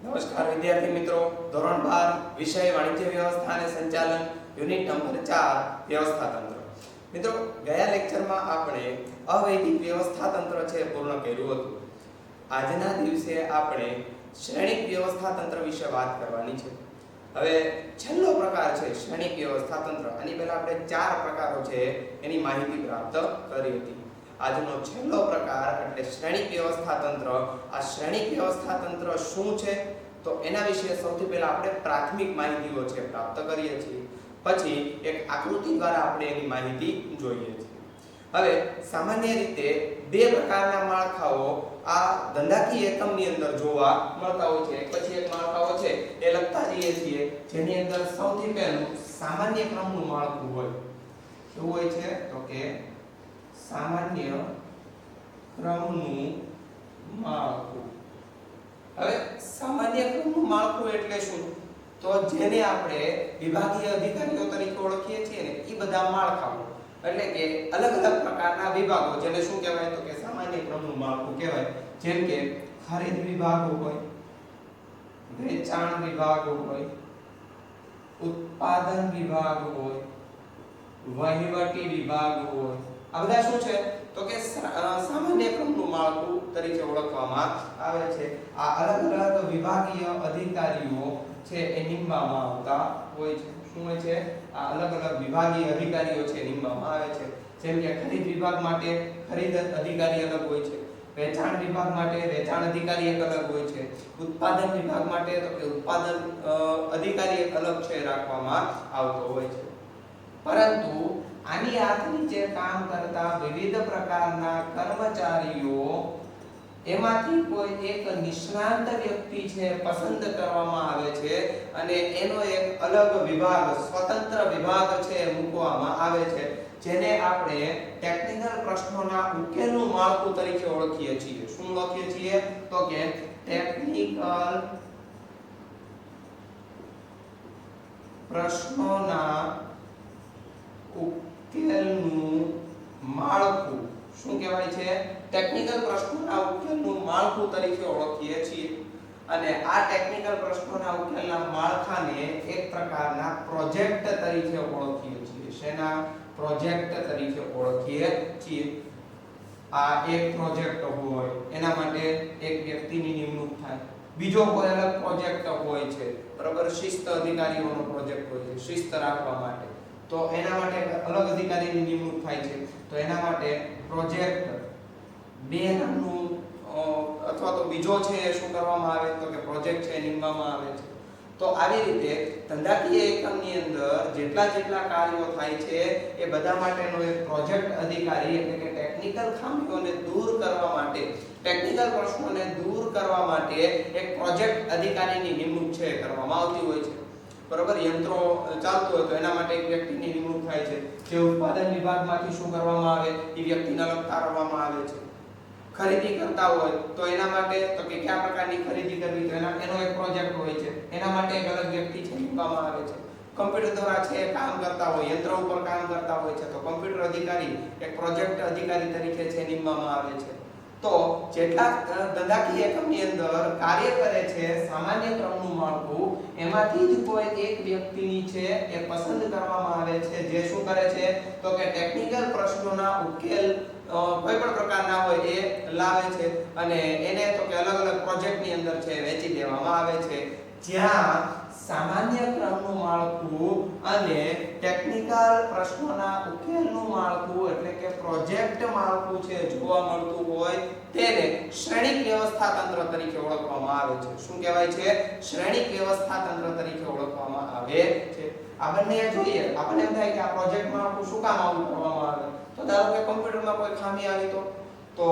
નમસ્કાર વિદ્યાર્થી મિત્રો, ધોરણ 12 વિષય વાણિજ્ય વ્યવસ્થા અને સંચાલન, યુનિટ નંબર 4 વ્યવસ્થા તંત્ર. મિત્રો, ગયા લેક્ચરમાં આપણે અવૈધિક વ્યવસ્થા તંત્ર છે પૂર્ણ કર્યું હતું. આજના દિવસે આપણે શ્રેણિક વ્યવસ્થા તંત્ર વિશે વાત કરવાની છે. હવે છેલ્લો પ્રકાર છે શ્રેણિક વ્યવસ્થા તંત્ર. આની પહેલા આપણે 4 પ્રકારો છે એની માહિતી પ્રાપ્ત કરી હતી. આજનો છેલ્લો પ્રકાર એટલે શ્રેણિક વ્યવસ્થા તંત્ર. આ શ્રેણિક વ્યવસ્થા તંત્ર શું છે તો એના વિશે સૌથી પહેલા આપણે પ્રાથમિક માહિતીઓ છે પ્રાપ્ત કરીએ છીએ. પછી એક આકૃતિ દ્વારા આપણે એની માહિતી જોઈએ છીએ. હવે સામાન્ય રીતે બે પ્રકારના માળખાઓ આ ધંધાકીય એકમની અંદર જોવા મળતા હોય છે. પછી એક માળખાઓ છે એ લખતા જઈએ છીએ, જેની અંદર સૌથી પહેલું સામાન્ય ક્રમનું માળખું હોય. શું હોય છે તો કે સામાન્ય ક્રમનું માળખું. હવે સામાન્ય ક્રમનું માળખું એટલે શું? તો જેને આપણે વિભાગીય અધિકારીઓ તરીકે ઓળખીએ છીએ ને એ બધા માળખાઓ, એટલે કે અલગ અલગ પ્રકારના વિભાગો, જેને શું કહેવાય તો કે સામાન્ય ક્રમનું માળખું કહેવાય. જેમ કે ખરીદ વિભાગ હોય, વેચાણ વિભાગ હોય, ઉત્પાદન વિભાગ હોય, વહીવટી વિભાગ હોય. આ બધા શું છે તો કે સામાન્ય ક્રમનું માળખું તરીકે ઓળખવામાં આવે છે. આ અલગ અલગ વિભાગીય અધિકારીઓ છે એ નિમવામાં આવતા હોય છે. શું હોય છે? આ અલગ અલગ વિભાગીય અધિકારીઓ છે નિમવામાં આવે છે. જેમ કે ખરીદ વિભાગ માટે ખરીદ અધિકારી અલગ હોય છે, વેચાણ વિભાગ માટે વેચાણ અધિકારી એક અલગ હોય છે, ઉત્પાદન વિભાગ માટે તો કે ઉત્પાદન અધિકારી એક અલગ છે રાખવામાં આવતો હોય છે. પરંતુ આની હાથ નીચે કામ કરતા વિવિધ પ્રકારના કર્મચારીઓ એમાંથી કોઈ એક નિષ્ણાંત વ્યક્તિ છે પસંદ કરવામાં આવે છે અને એનો એક અલગ વિભાગ, સ્વતંત્ર વિભાગ છે મૂકવામાં આવે છે, જેને આપણે ટેકનિકલ પ્રશ્નોના ઉકેલનું માળખું તરીકે ઓળખીએ છીએ. શું ઓળખીએ છીએ તો કે ટેકનિકલ પ્રશ્નોના ઉકેલનું માળખું. શું કહેવાય છે? ટેકનિકલ પ્રશ્નોના ઉકેલનું માળખું તરીકે ઓળખીએ છીએ. અને આ ટેકનિકલ પ્રશ્નોના ઉકેલના માળખાને એક પ્રકારના પ્રોજેક્ટ તરીકે ઓળખીએ છીએ. શેના? પ્રોજેક્ટ તરીકે ઓળખીએ છીએ. આ એક પ્રોજેક્ટ હોય, એના માટે એક વ્યક્તિની નિમણૂક થાય. બીજો કોઈ અલગ પ્રોજેક્ટ હોય છે, બરાબર, શિસ્ત અધિકારીઓનો પ્રોજેક્ટ હોય છે શિસ્ત રાખવા માટે, તો એના માટે અલગ અધિકારીની નિમણૂક થાય છે. તો એના માટે પ્રોજેક્ટ 2 નામનું અથવા તો બીજો છે એ શું કરવામાં આવે તો કે પ્રોજેક્ટ છે નિમવામાં આવે છે. તો આવી રીતે ધંધાકીય એકમની અંદર જેટલા કાર્યો થાય છે એ બધા માટેનો એક પ્રોજેક્ટ અધિકારી એટલે કે ટેકનિકલ ખામીઓને દૂર કરવા માટે, ટેકનિકલ પ્રશ્નોને દૂર કરવા માટે એક પ્રોજેક્ટ અધિકારીની નિમણૂક છે કરવામાં આવતી હોય છે. બરોબર, યંત્રો ચાલતું હોય તો એના માટે એક વ્યક્તિની નિમણૂક થાય છે. જે ઉત્પાદન વિભાગમાંથી શું કરવામાં આવે એ વ્યક્તિને અલગ તારવવામાં આવે છે. ખરીદી કરતા હોય તો એના માટે તો કે કયા પ્રકારની ખરીદી કરવી તો એનો એક પ્રોજેક્ટ હોય છે, એના માટે એક અલગ વ્યક્તિ છે નિમવામાં આવે છે. કમ્પ્યુટર દ્વારા છે કામ કરતા હોય, યંત્ર ઉપર કામ કરતા હોય છે, તો કમ્પ્યુટર અધિકારી એક પ્રોજેક્ટ અધિકારી તરીકે છે નિમવામાં આવે છે. તો જેટલા ધંધાકીય એકમની અંદર કાર્ય કરે છે સામાન્ય ક્રમનું માળખું, એમાંથી જ કોઈ એક વ્યક્તિની છે એ પસંદ કરવામાં આવે છે, જે શું કરે છે તો કે ટેકનિકલ પ્રશ્નોના ઉકેલ કોઈ પણ પ્રકારના હોય એ લાવે છે અને એને તો કે અલગ અલગ પ્રોજેક્ટની અંદર છે વેચી દેવામાં આવે છે, જ્યાં સામાન્ય ક્રમનું માળખું અને ટેકનિકલ પ્રશ્નોના ઉકેલનું માળખું એટલે કે પ્રોજેક્ટ માળખું છે જોવા મળતું હોય તેને શ્રેણિક વ્યવસ્થા તંત્ર તરીકે ઓળખવામાં આવે છે. શું કહેવાય છે? શ્રેણિક વ્યવસ્થા તંત્ર તરીકે ઓળખવામાં આવે છે. આ બંને જોઈએ, આપણને એમ થાય કે આ પ્રોજેક્ટ માળખું શું કામ આવું કરવામાં આવે? તો ધારો કે કમ્પ્યુટરમાં કોઈ ખામી આવી તો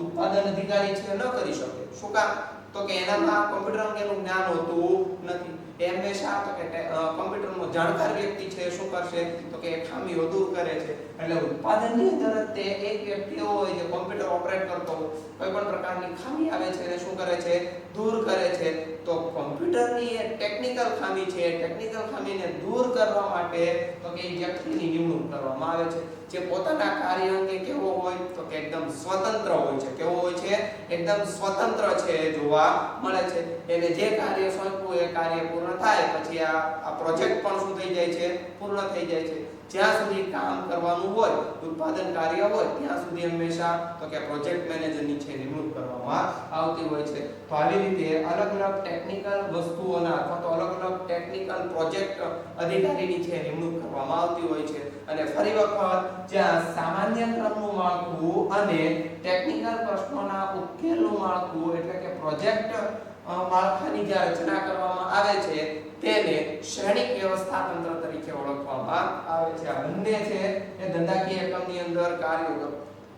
ઉત્પાદન અધિકારી છે ન કરી શકે. શું કામ? તો કે એનામાં કમ્પ્યુટર અંગેનું જ્ઞાન હોતું નથી. એ હંમેશા તો કે કમ્પ્યુટરનો જાણકાર વ્યક્તિ છે શું કરશે તો કે ખામીઓ દૂર કરે છે. એટલે ઉત્પાદનની અંદર તે એક વ્યક્તિ એવો હોય જે કમ્પ્યુટર ઓપરેટ કરતો હોય, કોઈ પણ પ્રકારની ખામી આવે છે એને શું કરે છે? દૂર કરે છે. તો કમ્પ્યુટરની એ ટેકનિકલ ખામી છે, ટેકનિકલ ખામીને દૂર કરવા માટે તો કે વ્યક્તિની નિમણૂક કરવામાં આવે છે. જે પોતાના કાર્ય અંગે કેવો હોય તો કે એકદમ સ્વતંત્ર હોય છે. કેવો હોય છે? એકદમ સ્વતંત્ર છે જોવા મળે છે. એને જે કાર્ય સોંપવું એ કાર્ય પૂર્ણ થાય પછી આ પ્રોજેક્ટ પણ શું થઈ જાય છે? પૂર્ણ થઈ જાય છે. જ્યાં સુધી કામ કરવાનું હોય, ઉત્પાદન કાર્ય હોય ત્યાં સુધી હંમેશા તો કે પ્રોજેક્ટ મેનેજરની છે નિમણૂક કરવામાં આવતી હોય છે. તો આવી રીતે અલગ અલગ ટેકનિકલ વસ્તુઓના અથવા તો અલગ અલગ ટેકનિકલ પ્રોજેક્ટ અધિકારીની છે નિમણૂક કરવામાં આવતી હોય છે. અને ફરી વખત જ્યાં સામાન્ય ક્રમનું માળખું અને ટેકનિકલ પ્રશ્નોના ઉકેલનું માળખું એટલે કે પ્રોજેક્ટ માળખાની જે રચના કરવામાં આવે છે તેને શ્રેણિક વ્યવસ્થા તંત્ર તરીકે ઓળખવામાં આવે છે. આ બંને છે એ ધંધાકીય એકમની અંદર કાર્યો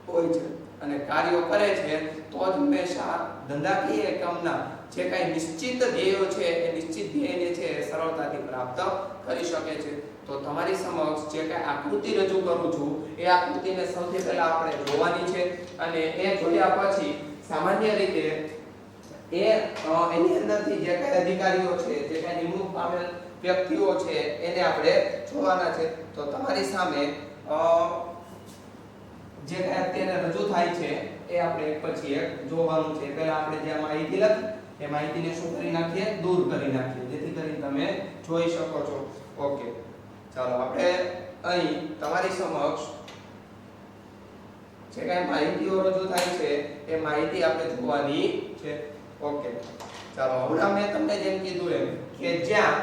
હોય છે અને કાર્યો કરે છે તો જ હંમેશા ધંધાકીય એકમના જે કાંઈ નિશ્ચિત ધ્યેયો છે એ નિશ્ચિત ધ્યેયને છે સરળતાથી પ્રાપ્ત કરી શકે છે. તો તમારી સમક્ષ જે કાંઈ આકૃતિ રજૂ કરું છું એ આકૃતિને સૌથી પહેલા આપણે જોવાની છે અને એ જોયા પછી સામાન્ય રીતે એની અંદરથી જે કાંઈ અધિકારીઓ છે, જે કાંઈ નિમણૂક પામેલ વ્યક્તિઓ છે એને આપણે જોવાના છે. તો તમારી સામે જે કાંઈ અત્યારે રજૂ થાય છે એ આપણે એક પછી એક જોવાનું છે. પહેલા આપણે જે માહિતી લખી એ માહિતીને શું કરી નાખીએ? દૂર કરી નાખીએ, જેથી કરીને તમે જોઈ શકો છો. ઓકે, ચાલો આપણે અહીં તમારી સમક્ષ જે કાંઈ માહિતીઓ રજૂ થાય છે એ માહિતી આપણે જોવાની છે. ઓકે, ચાલો હમણાં મેં તમને જેમ કીધું એમ કે જ્યાં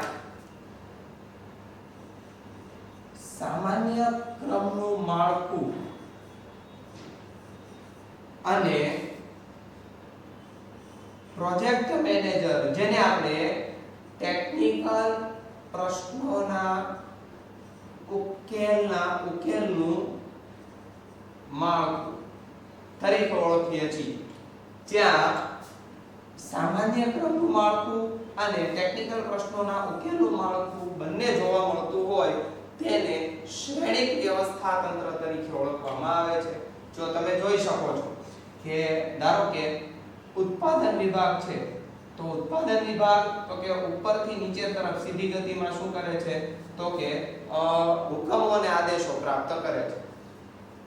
સામાન્ય ક્રમનું માળખું અને પ્રોજેક્ટ મેનેજર જેને આપણે ટેકનિકલ પ્રશ્નોના ઉકેલનું માળખું તરીકે ઓળખીએ છીએ, જ્યાં સામાન્ય ક્રમનું માળખું અને ટેકનિકલ પ્રશ્નોના ઉકેલનું માળખું બંને જોવા મળતું હોય તેને શ્રેણિક વ્યવસ્થા તંત્ર તરીકે ઓળખવામાં આવે છે. જો તમે જોઈ શકો છો કે ધારો કે ઉત્પાદન વિભાગ છે તો ઉત્પાદન વિભાગ તો કે ઉપરથી નીચે તરફ સીધી ગતિમાં શું કરે છે તો કે હુકમો અને આદેશો પ્રાપ્ત કરે છે.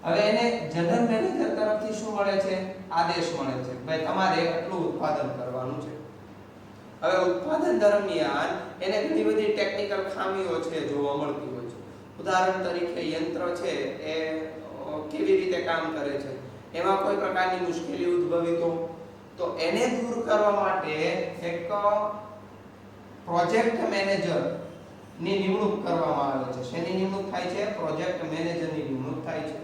હવે એને જનરલ મેનેજર તરફથી શું મળે છે? આદેશ મળે છે ભાઈ તમારે આટલું ઉત્પાદન કરવાનું છે. હવે ઉત્પાદન દરમિયાન એને ઘણી બધી ટેકનિકલ ખામીઓ છે જોવા મળતી હોય છે. ઉદાહરણ તરીકે યંત્ર છે એ કેવી રીતે કામ કરે છે, એમાં કોઈ પ્રકારની મુશ્કેલી ઉદ્ભવી તો એને દૂર કરવા માટે એક પ્રોજેક્ટ મેનેજર ની નિમણૂક કરવામાં આવે છે. શેની નિમણૂક થાય છે? પ્રોજેક્ટ મેનેજરની નિમણૂક થાય છે.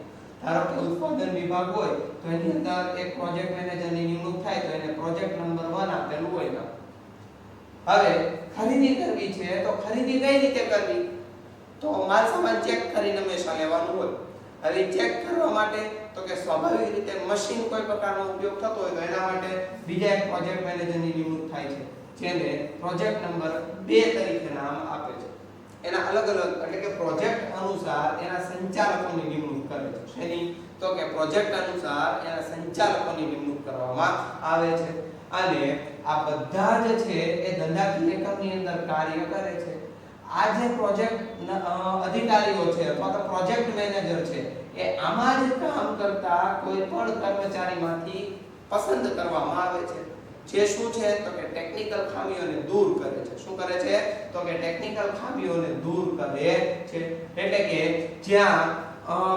ધારો કે ઉત્પાદન વિભાગ હોય તો એની અંદર એક પ્રોજેક્ટ મેનેજરની નિમણૂક થાય તો એને પ્રોજેક્ટ નંબર 1 આપેલું હોય. હવે ખરીદી કરવી છે તો ખરીદી કઈ રીતે કરવી? તો માલ સામાન ચેક કરીને હંમેશા લેવાનું હોય. હવે ચેક કરવા માટે તો કે સ્વાભાવિક રીતે મશીન કોઈ પ્રકારનો ઉપયોગ થતો હોય તો એના માટે બીજા એક પ્રોજેક્ટ મેનેજરની નિમણૂક થાય છે, જેને પ્રોજેક્ટ નંબર 2 તરીકે નામ આપે છે. એના અલગ અલગ એટલે કે પ્રોજેક્ટ અનુસાર એના સંચાલકોની નિમણૂક કરે છે. શેની? તો કે પ્રોજેક્ટ અનુસાર એના સંચાલકોની નિમણૂક કરવામાં આવે છે. અને આ બધા જ છે એ ધંધાકીય એકમની અંદર કાર્ય કરે છે. આ જે પ્રોજેક્ટ અધિકારીઓ છે અથવા તો પ્રોજેક્ટ મેનેજર છે એ આમાં જ કામ કરતા કોઈ પણ કર્મચારીમાંથી પસંદ કરવામાં આવે છે, જે શું છે તો કે ટેકનિકલ ખામીઓને દૂર કરે છે. શું કરે છે? તો કે ટેકનિકલ ખામીઓને દૂર કરે છે. એટલે કે જ્યાં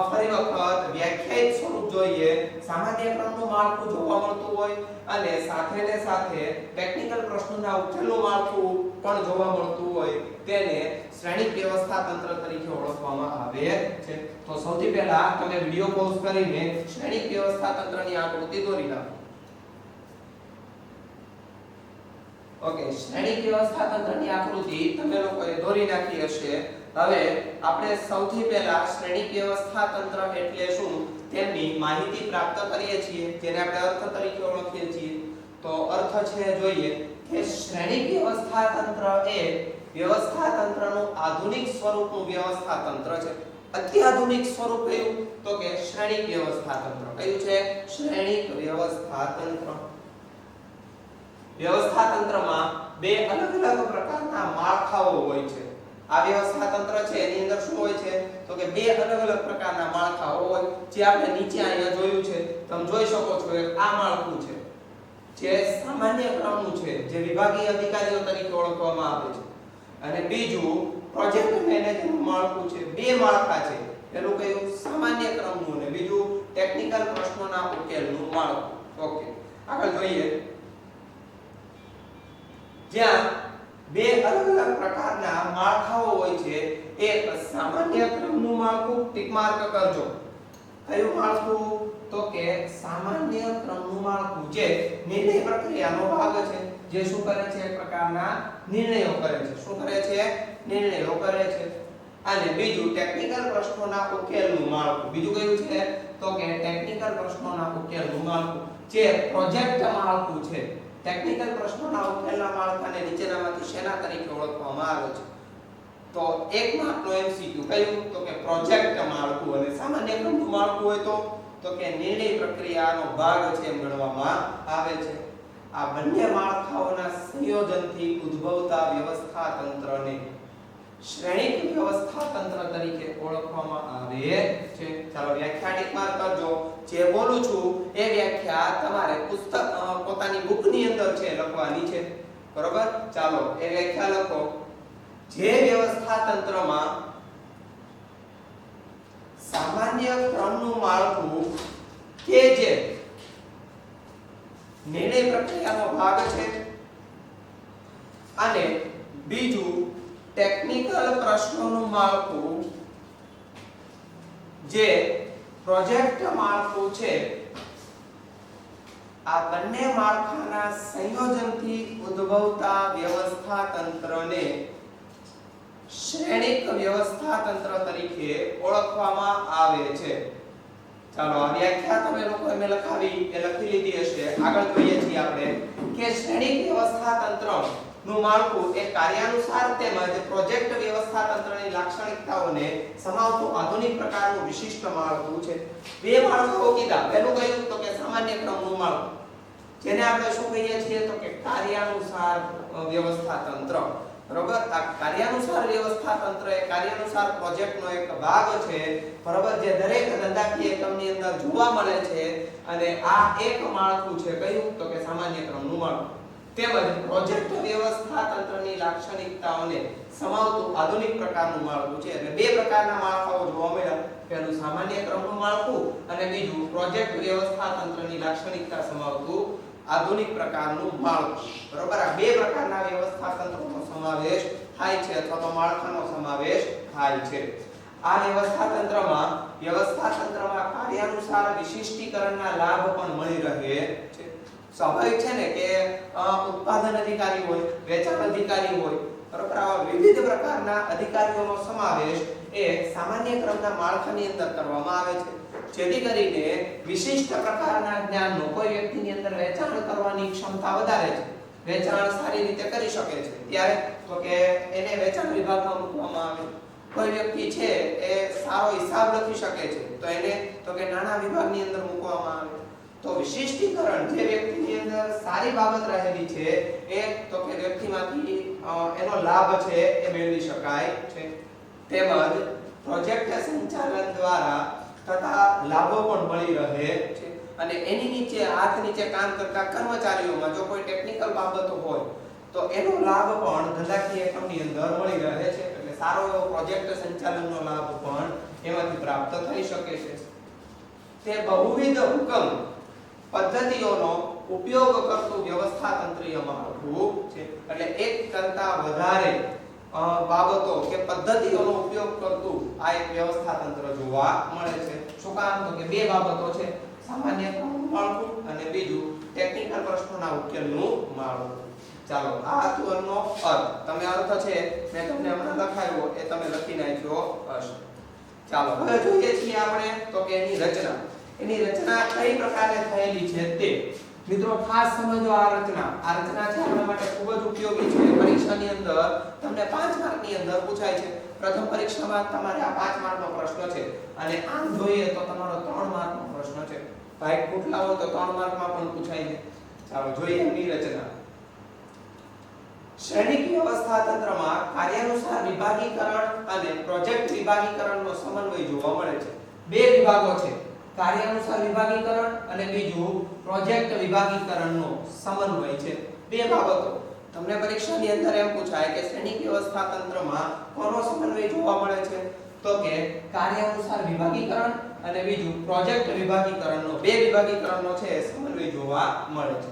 ફરી વખત વ્યાખ્યાયિત સ્વરૂપ જોઈએ, સામાન્ય ક્રમનું માળખું જોવા મળતું હોય અને સાથે ને સાથે ટેકનિકલ પ્રશ્નોના ઉકેલનું માળખું પણ જોવા મળતું હોય તેને શ્રેણિક વ્યવસ્થા તંત્ર તરીકે ઓળખવામાં આવે છે. તો સૌથી પહેલા તમે વિડિયો પોઝ કરીને શ્રેણિક વ્યવસ્થા તંત્રની આકૃતિ દોરી નાખો. ઓકે, શ્રેણિક વ્યવસ્થા તંત્રની આકૃતિ તમે લોકોએ દોરી નાખી હશે. હવે આપણે સૌથી પહેલા શ્રેણિક વ્યવસ્થા તંત્ર એટલે શું તેની માહિતી પ્રાપ્ત કરીએ છીએ, જેને આપણે અર્થ તરીકે ઓળખીએ છીએ. તો અર્થ છે જોઈએ કે શ્રેણિક વ્યવસ્થા તંત્ર એ વ્યવસ્થા તંત્રનું આધુનિક સ્વરૂપનું વ્યવસ્થા તંત્ર છે. અત્યાધુનિક સ્વરૂપ કયું? તો કે શ્રેણિક વ્યવસ્થા તંત્ર. કયું છે? શ્રેણિક વ્યવસ્થા તંત્ર. વ્યવસ્થા તંત્રમાં બે અલગ અલગ પ્રકારના માળખાઓ હોય છે. આ વ્યવસ્થા તંત્ર છે એની અંદર શું હોય છે તો કે બે અલગ અલગ પ્રકારના માળખાઓ હોય જે આપણે નીચે અહીંયા જોયું છે તમે જોઈ શકો છો એક આ માળખું છે જે સામાન્ય ક્રમનું છે જે વિભાગીય અધિકારીઓ તરીકે ઓળખવામાં આવે છે અને બીજું પ્રોજેક્ટ મેનેજરનું માળખું છે બે માળખા છે પેલું કયું સામાન્ય ક્રમનું અને બીજું ટેકનિકલ પ્રશ્નોના ઉકેલનું માળખું ઓકે આગળ જોઈએ જ્યાં બે અલગ અલગ પ્રકારના માળખાઓ હોય છે એક સામાન્ય ક્રમનું માળખું ટિક માર્ક કરજો કયું માળખું તો કે સામાન્ય ક્રમનું માળખું જે નિર્ણય પ્રક્રિયાનો ભાગ છે જે શું કરે છે એક પ્રકારના નિર્ણયો કરે છે શું કરે છે નિર્ણયો કરે છે અને બીજું ટેકનિકલ પ્રશ્નોના ઉકેલનું માળખું બીજું કયું છે તો કે ટેકનિકલ પ્રશ્નોના ઉકેલનું માળખું જે પ્રોજેક્ટ માળખું છે ટેકનિકલ પ્રશ્નોના ઉકેલના માળખાને નીચેનામાંથી શેના તરીકે ઓળખવામાં આવે છે તો એક માર્કનો એમસીક્યુ કયું તો કે પ્રોજેક્ટ માળખું અને સામાન્ય ક્રમનું માળખું હોય તો કે નિર્ણય પ્રક્રિયાનો ભાગ છે એમ ગણવામાં આવે છે આ બંને માળખાઓના સંયોજનથી ઉદ્ભવતા વ્યવસ્થા તંત્રને શ્રેણિક વ્યવસ્થા તંત્ર તરીકે ઓળખવામાં આવે છે ચાલો વ્યાખ્યા ટિક માર્ક કરજો જે બોલું છું એ વ્યાખ્યા તમારે પુસ્તક પોતાની બુકની અંદર છે લખવાની છે બરોબર ચાલો એ વ્યાખ્યા લખો જે વ્યવસ્થા તંત્રમાં સામાન્ય ક્રમનું માળખું કે જે નિર્ણય પ્રક્રિયાનો ભાગ છે અને બીજું ટેકનિકલ પ્રશ્નોનું માળખું જે પ્રોજેક્ટ માળખું છે આ બંને માળખાના સંયોજનથી ઉદ્ભવતા વ્યવસ્થા તંત્રને શ્રેણિક વ્યવસ્થા તંત્ર તરીકે ઓળખવામાં આવે છે ચાલો આ વ્યાખ્યા તમે લોકોએ મેં લખી લીધી હશે આગળ જોઈએ છીએ આપણે કે શ્રેણિક વ્યવસ્થા તંત્ર નું માળખું એ કાર્યાનુસાર તેમજ પ્રોજેક્ટ વ્યવસ્થા તંત્રની લાક્ષણિકતાઓને સમાવતું આધુનિક પ્રકારનું વિશિષ્ટ માળખું છે બે માળખાઓ કીધા પહેલું કયું તો કે સામાન્ય ક્રમનું માળખું જેને આપણે શું કહીએ છીએ તો કે કાર્યાનુસાર વ્યવસ્થા તંત્ર બરોબર આ કાર્યાનુસાર વ્યવસ્થા તંત્ર એ કાર્યાનુસાર પ્રોજેક્ટનો એક ભાગ છે બરોબર જે દરેક ધંધાકીય એકમની અંદર જોવા મળે છે અને આ એક માળખું છે કયું તો કે સામાન્ય ક્રમનું માળખું તેમજ પ્રોજેક્ટ વ્યવસ્થા તંત્રની લાક્ષણિકતાઓને સમાવતું આધુનિક પ્રકારનું માળખું છે એટલે બે પ્રકારના માળખાઓ જોવા મળ્યા પહેલું સામાન્ય ક્રમનું માળખું અને બીજું પ્રોજેક્ટ વ્યવસ્થા તંત્રની લાક્ષણિકતા સમાવતું આધુનિક પ્રકારનું માળખું બરોબર આ બે પ્રકારના વ્યવસ્થા તંત્રનો સમાવેશ થાય છે અથવા તો માળખાનો સમાવેશ થાય છે આ વ્યવસ્થા તંત્રમાં કાર્યાનુસાર વિશિષ્ટીકરણના લાભ પણ મળી રહે છે સ્વાભાવિક છે ને કે ઉત્પાદન અધિકારી હોય વેચાણ અધિકારી હોય બરોબર આવા વિવિધ પ્રકારના અધિકારીઓનો સમાવેશ એ સામાન્ય ક્રમના માળખાની અંદર કરવામાં આવે છે જેથી કરીને વિશિષ્ટ પ્રકારના જ્ઞાનનો કોઈ વ્યક્તિની અંદર વેચાણ કરવાની ક્ષમતા વધારે છે વેચાણ સારી રીતે કરી શકે છે ત્યારે તો કે એને વેચાણ વિભાગમાં મૂકવામાં આવે કોઈ વ્યક્તિ છે એ સારો હિસાબ લખી શકે છે તો એને તો કે નાણા વિભાગની અંદર મૂકવામાં આવે તો વિશિષ્ટીકરણ જે વ્યક્તિની અંદર સારી બાબત રહેલી છે એ તો કે વ્યક્તિમાંથી એનો લાભ છે એ મેળવી શકાય છે તેમજ પ્રોજેક્ટ સંચાલન દ્વારા તથા લાભો પણ મળી રહે છે અને એની નીચે હાથ નીચે કામ કરતા કર્મચારીઓમાં જો કોઈ ટેકનિકલ બાબતો હોય તો એનો લાભ પણ ધંધાકીય એકમની અંદર મળી રહે છે એટલે સારો એવો પ્રોજેક્ટ સંચાલનનો લાભ પણ એમાંથી પ્રાપ્ત થઈ શકે છે તે બહુવિધ હુકમ પદ્ધતિઓનો ઉપયોગ કરતું વ્યવસ્થા તંત્રીય માળખું છે એટલે એક કરતા વધારે બાબતો કે પદ્ધતિઓનો ઉપયોગ કરતું આ એક વ્યવસ્થા તંત્ર જોવા મળે છે શું કામ તો કે બે બાબતો છે સામાન્ય ક્રમનું માળખું અને બીજું ટેકનિકલ પ્રશ્નોના ઉકેલનું માળખું ચાલો આ હતું એનો અર્થ તમે અર્થ છે મેં તમને હમણાં લખાયો એ તમે લખી નાખ્યો હશે ચાલો હવે જોઈએ છીએ આપણે તો કે એની રચના કઈ પ્રકારે થયેલી છે તે મિત્રો ખાસ સમજો આ રચના છે આપણા માટે ખૂબ જ ઉપયોગી છે પરીક્ષાની અંદર તમને 5 માર્કની અંદર પૂછાય છે પ્રથમ પરીક્ષામાં તમારે આ 5 માર્કનો પ્રશ્ન છે અને આમ જોઈએ તો તમારો 3 માર્કનો પ્રશ્ન છે ભાઈ કુટલા હોય તો 3 માર્કમાં પણ પૂછાય છે ચાલો જોઈએ એની રચના શ્રેણિક વ્યવસ્થા તંત્રમાં કાર્યાનુસાર વિભાગીકરણ અને પ્રોજેક્ટ વિભાગીકરણનો સમન્વય જોવા મળે છે. બે વિભાગો છે, કાર્યાનુસાર વિભાગીકરણ અને બીજું પ્રોજેક્ટ વિભાગીકરણનો સમન્વય છે. બે બાબતો તમને પરીક્ષાની અંદર એમ પૂછાય કે શ્રેણિક વ્યવસ્થા તંત્રમાં કોનો સમન્વય જોવા મળે છે, તો કે કાર્યાનુસાર વિભાગીકરણ અને બીજું પ્રોજેક્ટ વિભાગીકરણનો, બે વિભાગીકરણનો છે સમન્વય જોવા મળે છે.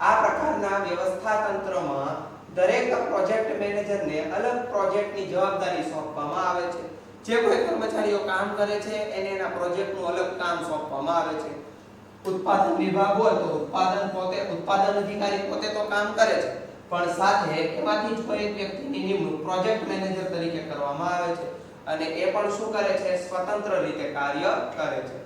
આ પ્રકારના વ્યવસ્થા તંત્રમાં દરેક પ્રોજેક્ટ મેનેજરને અલગ પ્રોજેક્ટની જવાબદારી સોંપવામાં આવે છે. જે કોઈ કર્મચારીઓ કામ કરે છે એને એના પ્રોજેક્ટનું અલગ કામ સોંપવામાં આવે છે. ઉત્પાદન વિભાગ હોય તો ઉત્પાદન અધિકારી પોતે તો કામ કરે છે, પણ સાથે એમાંથી જ કોઈ એક વ્યક્તિની નિમણૂક પ્રોજેક્ટ મેનેજર તરીકે કરવામાં આવે છે અને એ પણ શું કરે છે, સ્વતંત્ર રીતે કાર્ય કરે છે.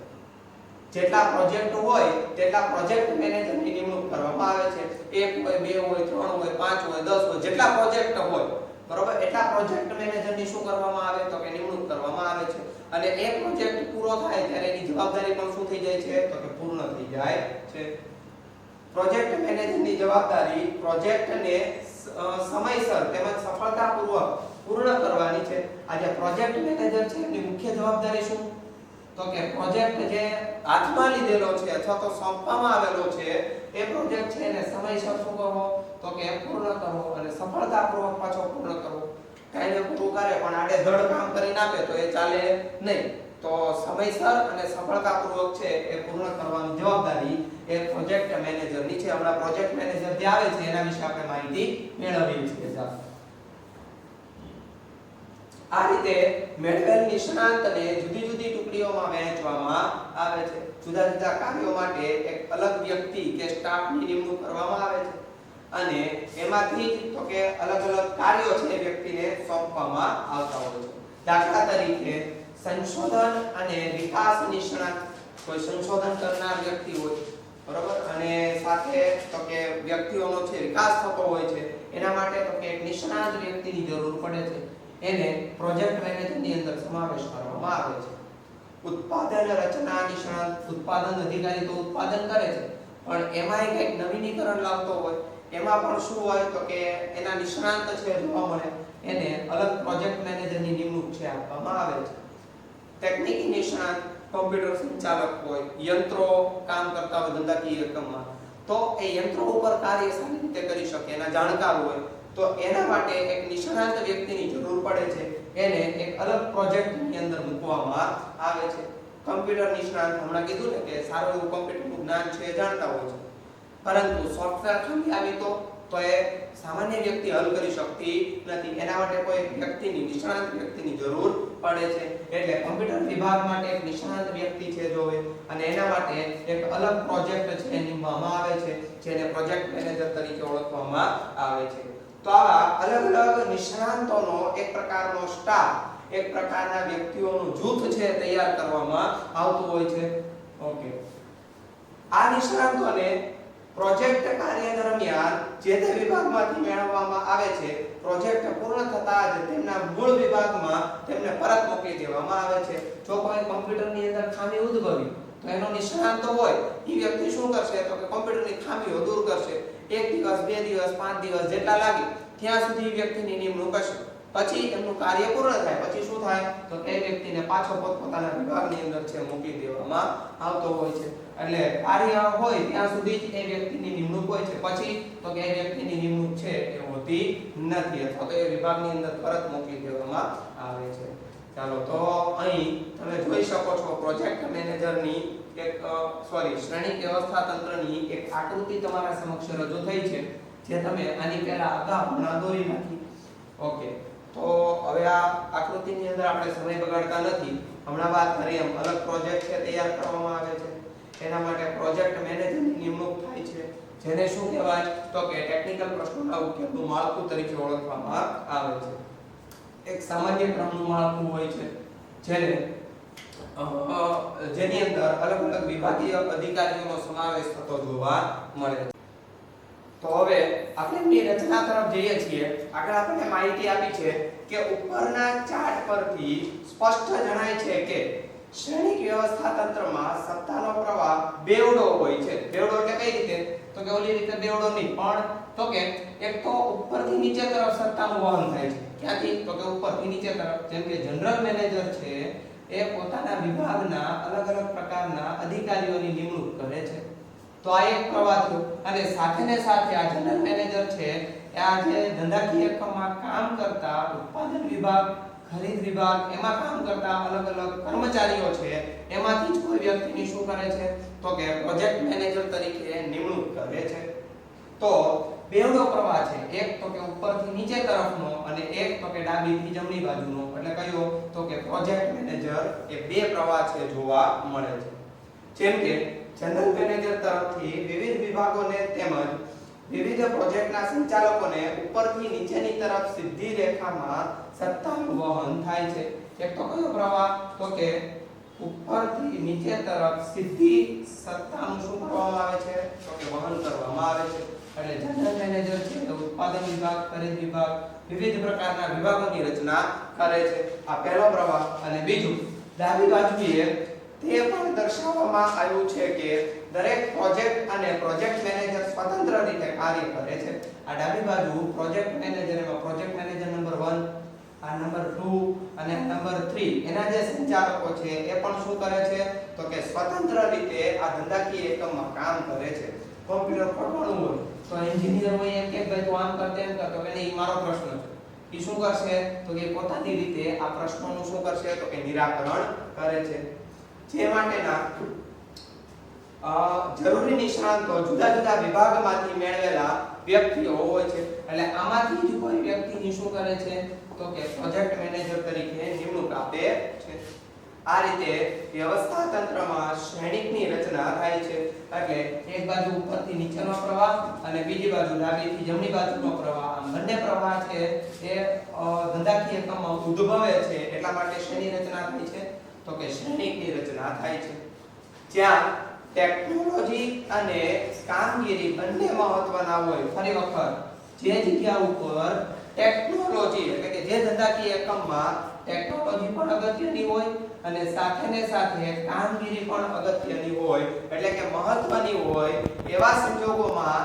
જેટલા પ્રોજેક્ટ હોય તેટલા પ્રોજેક્ટ મેનેજરની નિમણૂક કરવામાં આવે છે. 1 હોય 2 હોય 3 હોય 5 હોય 10 હોય જેટલા પ્રોજેક્ટ હોય, બરોબર, એટલા પ્રોજેક્ટ મેનેજરની શું કરવામાં આવે તો કે નિમણૂક કરવામાં આવે છે. અને એ પ્રોજેક્ટ પૂરો થાય ત્યારે એની જવાબદારી પણ શું થઈ જાય છે તો કે પૂર્ણ થઈ જાય છે. પ્રોજેક્ટ મેનેજરની જવાબદારી પ્રોજેક્ટને સમયસર તેમજ સફળતાપૂર્વક પૂર્ણ કરવાની છે. આ જે પ્રોજેક્ટ મેનેજર છે એની મુખ્ય જવાબદારી શું તો કે પ્રોજેક્ટ જે હાથમાં લીધેલો છે અથવા તો સોંપવામાં આવેલો છે એ પ્રોજેક્ટ છે એને સમયસર શું કરવો તો કે પૂર્ણ કરવો અને સફળતાપૂર્વક પાછો પૂર્ણ કરવો. કાંઈ પૂરું કરે પણ આડેધડ કામ કરીને આપે તો એ ચાલે નહીં. તો સમયસર અને સફળતાપૂર્વક છે એ પૂર્ણ કરવાની જવાબદારી એ પ્રોજેક્ટ મેનેજરની છે. હમણાં પ્રોજેક્ટ મેનેજર જે આવે છે એના વિશે આપણે માહિતી મેળવીએ છીએ. આ રીતે મેળવેલ નિષ્ણાંતને જુદી જુદી ટુકડીઓમાં વહેંચવામાં આવે છે. જુદા જુદા કાર્યો માટે એક અલગ વ્યક્તિ કે સ્ટાફની નિમણૂક કરવામાં આવે છે અને એમાંથી જ તો કે અલગ અલગ કાર્યો છે એ વ્યક્તિને સોંપવામાં આવતા હોય છે. દાખલા તરીકે સંશોધન અને વિકાસ નિષ્ણાત, કોઈ સંશોધન કરનાર વ્યક્તિ હોય, બરોબર, અને સાથે તો કે વ્યક્તિઓનો છે વિકાસ થતો હોય છે, એના માટે તો કે એક નિષ્ણાત વ્યક્તિની જરૂર પડે છે. એને પ્રોજેક્ટ મેનેજરની અંદર સમાવેશ કરવામાં આવે છે. ઉત્પાદન રચના નિષ્ણાત, ઉત્પાદન અધિકારી તો ઉત્પાદન કરે છે પણ એમાં એક નવીનીકરણ લાવતો હોય, એમાં પણ શું હોય તો કે એના નિષ્ણાત છે જોવા મળે, એને અલગ પ્રોજેક્ટ મેનેજરની નિમણૂક છે આપવામાં આવે છે. ટેકનિકી નિષ્ણાત, કોમ્પ્યુટર સંચાલક હોય, યંત્રો કામ કરતા હોય ધંધાકીય એકમમાં, તો એ યંત્રો ઉપર કાર્ય સારી રીતે કરી શકે એના જાણકાર હોય, તો એના માટે એક નિષ્ણાત વ્યક્તિની જરૂર પડે છે. એને એક અલગ પ્રોજેક્ટની અંદર મૂકવામાં આવે છે. કમ્પ્યુટર નિષ્ણાત, હમણાં કીધું ને કે સારું એવું કમ્પ્યુટરનું જ્ઞાન છે એ જાણતા હોય છે, પરંતુ સોફ્ટવેર ખામી આવી તો એ સામાન્ય વ્યક્તિ હલ કરી શકતી નથી. એના માટે કોઈ વ્યક્તિની, નિષ્ણાત વ્યક્તિની જરૂર પડે છે. એટલે કમ્પ્યુટર વિભાગ માટે એક નિષ્ણાત વ્યક્તિ છે જોવે અને એના માટે એક અલગ પ્રોજેક્ટ છે નિમવામાં આવે છે જેને પ્રોજેક્ટ મેનેજર તરીકે ઓળખવામાં આવે છે. તો આવા અલગ અલગ નિષ્ણાંતોનો એક પ્રકારનો સ્ટાફ, એક પ્રકારના વ્યક્તિઓનું જૂથ છે તૈયાર કરવામાં આવતું હોય છે. ઓકે, આ નિષ્ણાંતોને પ્રોજેક્ટ કાર્ય દરમિયાન જે તે વિભાગમાંથી મેળવવામાં આવે છે, પ્રોજેક્ટ પૂર્ણ થતાં જ તેમના મૂળ વિભાગમાં તેમને પરત મોકલી દેવામાં આવે છે. જો કોઈ કમ્પ્યુટરની અંદર ખામી ઉદ્ભવી તો એનો નિષ્ણાંત હોય એ વ્યક્તિ શું કરશે તો કે કમ્પ્યુટરની ખામીઓ દૂર કરશે. 1 દિવસ 2 દિવસ 5 દિવસ જેટલા લાગે ત્યાં સુધી વ્યક્તિની નિમણૂક કરશે. પછી એમનું કાર્ય પૂર્ણ થાય પછી શું થાય તો એ વ્યક્તિને પાછો પોતાના વિભાગની અંદર છે મોકલી દેવામાં આવતો હોય છે. એટલે કાર્ય હોય ત્યાં સુધી જ એ વ્યક્તિની નિમણૂક હોય છે, પછી તો કે એ વ્યક્તિની નિમણૂક છે એ હોતી નથી અથવા તો એ વિભાગની અંદર પરત મોકલી દેવામાં આવે છે. ચાલો, તો અહીં તમે જોઈ શકો છો પ્રોજેક્ટ મેનેજરની શ્રેણિક વ્યવસ્થા તંત્રની એક આકૃતિ તમારા સમક્ષ રજૂ થઈ છે જે તમે આની પહેલા અગાઉ દોરી નાખી. ઓકે, તો હવે આ આકૃતિની અંદર આપણે સમય બગાડતા નથી. હમણાં વાત કરી એમ અલગ પ્રોજેક્ટ છે તૈયાર કરવામાં આવે છે. એના માટે પ્રોજેક્ટ મેનેજરની નિમણૂક થાય છે જેને શું કહેવાય તો કે ટેકનિકલ પ્રશ્નોના ઉકેલનું માળખું તરીકે ઓળખવામાં આવે છે. એક સામાન્ય ક્રમનું માળખું હોય છે જેની અંદર અલગ અલગ વિભાગીય અધિકારીઓનો સમાવેશ થતો જોવા મળે છે. તો હવે આપણે એની રચના તરફ જઈએ છીએ. આગળ આપણે માહિતી આપી છે કે ઉપરના ચાર્ટ પરથી સ્પષ્ટ જણાય છે કે શ્રેણિક વ્યવસ્થા તંત્રમાં સત્તાનો પ્રવાહ બેવડો હોય છે. બેવડો એટલે કઈ રીતે તો કે ઓલી રીતે બેવડો નહીં, પણ તો કે એક તો ઉપરથી નીચે તરફ સત્તાનું વહન થાય છે. ક્યાંથી? તો કે ઉપરથી નીચે તરફ. જેમ કે જનરલ મેનેજર છે એ પોતાના વિભાગના અલગ અલગ પ્રકારના અધિકારીઓની નિમણૂક કરે છે. તો આ એક પ્રવાહ થયો. અને સાથે ને સાથે આ જનરલ મેનેજર છે આ જે ધંધાકીય એકમમાં કામ કરતા ઉત્પાદન વિભાગ, ખરીદ વિભાગ, એમાં કામ કરતા અલગ અલગ કર્મચારીઓ છે એમાંથી જ કોઈ વ્યક્તિની શું કરે છે? તો કે પ્રોજેક્ટ મેનેજર તરીકે નિમણૂક કરે છે. તો બેવડો પ્રવાહ છે, એક તો કે ઉપરથી નીચે તરફનો અને એક તો કે ડાબીથી જમણી બાજુનો. એટલે કયો? તો કે પ્રોજેક્ટ મેનેજર એ બે પ્રવાહ છે જોવા મળે છે. જેમ કે જનરલ મેનેજર તરફથી વિવિધ વિભાગોને તેમજ વિવિધ પ્રોજેક્ટના સંચાલકોને ઉપરથી નીચેની તરફ સીધી રેખામાં સત્તાનું વહન થાય છે. એક તો કયો પ્રવાહ? તો કે ઉપરથી નીચે તરફ સીધી સત્તાનું શું કરવામાં આવે છે? તો કે વહન કરવામાં આવે છે. એટલે જનરલ મેનેજર છે ઉત્પાદન વિભાગ, ખરીદ વિભાગ, વિવિધ પ્રકારના વિભાગોની રચના કરે છે. આ પહેલો પ્રવાહ. અને બીજું ડાબી બાજુએ તે પણ દર્શાવવામાં આવ્યું છે કે દરેક પ્રોજેક્ટ અને પ્રોજેક્ટ મેનેજર સ્વતંત્ર રીતે કાર્ય કરે છે. આ ડાબી બાજુ પ્રોજેક્ટ મેનેજર, એમાં પ્રોજેક્ટ મેનેજર નંબર 1, આ નંબર 2 અને નંબર 3 એના જે સંચાલકો છે એ પણ શું કરે છે? તો કે સ્વતંત્ર રીતે આ ધંધાકીય એકમમાં કામ કરે છે. કોમ્પ્યુટર ખોટવાનું હોય તો એન્જિનિયર હોય એમ કે ભાઈ તું આમ કર તેમ કર, તો કે નહીં મારો પ્રશ્ન છે. એ શું કરશે? તો કે પોતાની રીતે આ પ્રશ્નોનું શું કરશે? તો કે નિરાકરણ કરે છે. જે માટેના જરૂરી નિષ્ણાંતો જુદા જુદા વિભાગમાંથી મેળવેલા વ્યક્તિઓ હોય છે. એટલે આમાંથી જ કોઈ વ્યક્તિની શું કરે છે? તો કે પ્રોજેક્ટ મેનેજર તરીકે નિમણૂક આપે છે. આ રીતે વ્યવસ્થા તંત્રમાં શ્રેણિકની રચના થાય છે. એટલે એક બાજુ ઉપરથી નીચેનો પ્રવાહ અને બીજી બાજુ ડાબીથી જમણી બાજુનો પ્રવાહ. આમ બંને પ્રવાહ છે એ ધંધાકીય એકમમાં ઉદ્ભવે છે. એટલા માટે શેની રચના થાય છે? તો કે શ્રેણિકની રચના થાય છે. જ્યાં ટેકનોલોજી અને કામગીરી બંને મહત્વના હોય. ફરી વખત જે જગ્યા ઉપર ટેકનોલોજી એટલે કે જે ધંધાકીય એકમમાં ટેકનોલોજી પણ અગત્યની હોય અને સાથે ને સાથે કામગીરી પણ અગત્યની હોય એટલે કે મહત્વની હોય, એવા સંજોગોમાં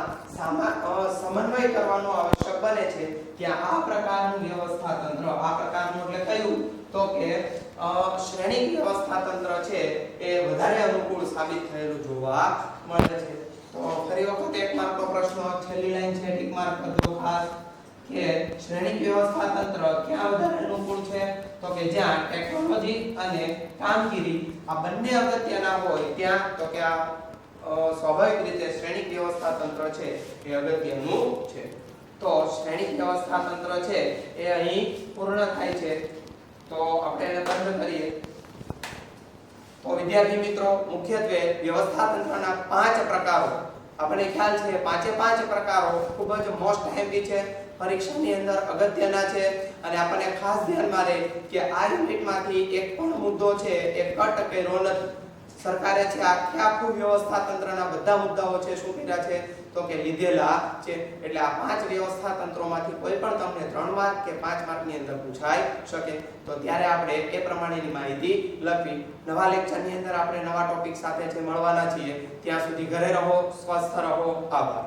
સમન્વય કરવાનો આવશ્યક બને છે. ત્યાં આ પ્રકારનું વ્યવસ્થા તંત્ર, આ પ્રકારનું એટલે કયું? તો કે શ્રેણિક વ્યવસ્થા તંત્ર છે એ વધારે અનુકૂળ સાબિત થયેલું જોવા મળે છે. તો ફરી વખત એક માર્કનો પ્રશ્ન, છેલ્લી લાઈન છે ટિક માર્ક કરજો ખાસ, કે શ્રેણિક વ્યવસ્થા તંત્ર ક્યાં વધારે અનુકૂળ છે? તો કે જ્યાં ટેકનોલોજી અને કામગીરી આ બંને અગત્યના હોય ત્યાં તો કે આ સ્વાભાવિક રીતે શ્રેણિક વ્યવસ્થા તંત્ર છે એ અગત્યનું છે. તો શ્રેણિક વ્યવસ્થા તંત્ર છે એ અહીં પૂર્ણ થાય છે. તો આપણે એને બંધ કરીએ. તો વિદ્યાર્થી મિત્રો, મુખ્યત્વે વ્યવસ્થા તંત્રના 5 પ્રકારો આપણે ખ્યાલ છે. 5 પ્રકારો ખૂબ જ મોસ્ટ આઈએમપી છે, પરીક્ષાની અંદર અગત્યના છે. અને આપણને ખાસ ધ્યાનમાં રહે કે આ યુનિટમાંથી એક પણ મુદ્દો છે એ કટ કર્યો નથી. સરકારે છે આખું વ્યવસ્થા તંત્રના બધા મુદ્દાઓ છે શું કર્યા છે? તો કે લીધેલા છે. એટલે આ 5 વ્યવસ્થા તંત્રોમાંથી કોઈ પણ તમને 3 માર્ક કે 5 માર્કની અંદર પૂછાઈ શકે. તો ત્યારે આપણે એ પ્રમાણેની માહિતી લખવી. નવા લેક્ચરની અંદર આપણે નવા ટોપિક સાથે છે મળવાના છીએ. ત્યાં સુધી ઘરે રહો, સ્વસ્થ રહો. આભાર.